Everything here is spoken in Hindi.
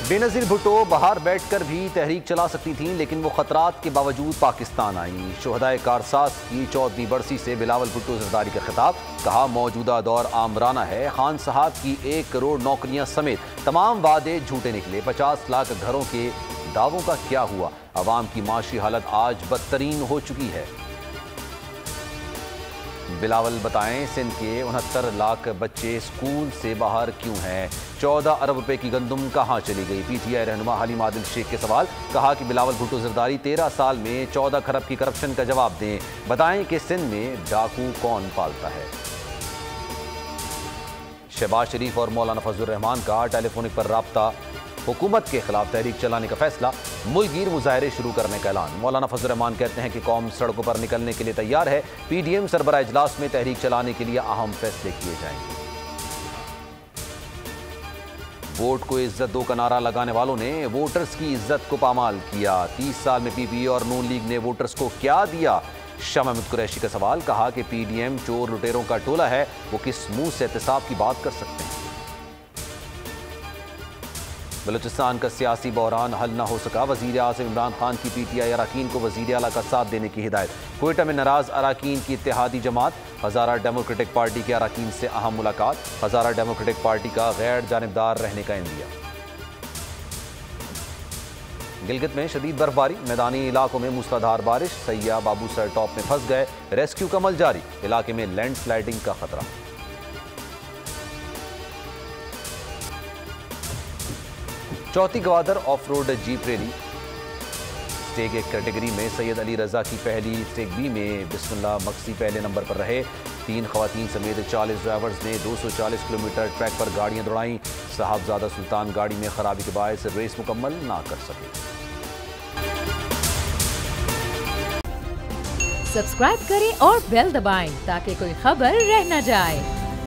बेनज़ीर भुट्टो बाहर बैठकर भी तहरीक चला सकती थीं, लेकिन वो खतरात के बावजूद पाकिस्तान आईं। शोहदाए कारसास की 14वीं बरसी से बिलावल भुट्टो ज़रदारी का खिताब। कहा, मौजूदा दौर आमराना है। खान साहब की 1 करोड़ नौकरियां समेत तमाम वादे झूठे निकले। 50 लाख घरों के दावों का क्या हुआ? अवाम की माशी हालत आज बदतरीन हो चुकी है। बिलावल बताएं, सिंध के 69 लाख बच्चे स्कूल से बाहर क्यों हैं? 14 अरब रुपए की गंदम कहां चली गई? पीटीआई रहनुमा हलीम आदिल शेख के सवाल। कहा कि बिलावल भुट्टो ज़रदारी 13 साल में 14 खरब की करप्शन का जवाब दें। बताएं कि सिंध में डाकू कौन पालता है? शहबाज शरीफ और मौलाना फजलुर रहमान का टेलीफोनिक पर राब्ता। हुकूमत के खिलाफ तहरीक चलाने का फैसला। मुल्कगीर मुजाहरे शुरू करने का ऐलान। मौलाना फजलुर रहमान कहते हैं कि कौम सड़कों पर निकलने के लिए तैयार है। पीडीएम सरबराह इजलास में तहरीक चलाने के लिए अहम फैसले किए जाएंगे। वोट को इज्जत दो का नारा लगाने वालों ने वोटर्स की इज्जत को पामाल किया। 30 साल में पीपीपी और नून लीग ने वोटर्स को क्या दिया? शाह महमूद कुरैशी का सवाल। कहा कि पीडीएम चोर लुटेरों का टोला है, वो किस मुंह से एहतसाब की बात कर सकते हैं? बलूचिस्तान का सियासी बहरान हल न हो सका। वज़ीर आज़म इमरान खान की पीटीआई अरकान को वज़ीर आला का साथ देने की हिदायत। क्वेटा में नाराज अरकान की इत्तेहादी जमात। हज़ारा डेमोक्रेटिक पार्टी के अरकान से अहम मुलाकात। हज़ारा डेमोक्रेटिक पार्टी का गैर जानिबदार रहने का इंदिया। गिलगित में शदीद बर्फबारी। मैदानी इलाकों में मूसलाधार बारिश। सैया बाबूसर टॉप में फंस गए। रेस्क्यू का अमल जारी। इलाके में लैंडस्लाइडिंग का खतरा। चौथी Gwadar of road jeep rally. स्टेग एक कैटेगरी में सैयद अली रजा की पहली, स्टेग बी में बिस्मिल्लाह मक्सी पहले नंबर पर रहे। 3 खवातीन समेत 40 ड्राइवर्स ने 240 किलोमीटर ट्रैक पर गाड़ियां दौड़ाईं। साहबजादा सुल्तान गाड़ी में खराबी के बायस रेस मुकम्मल ना कर सके। सब्सक्राइब करें और बेल दबाएं ताकि कोई खबर रह न जाए।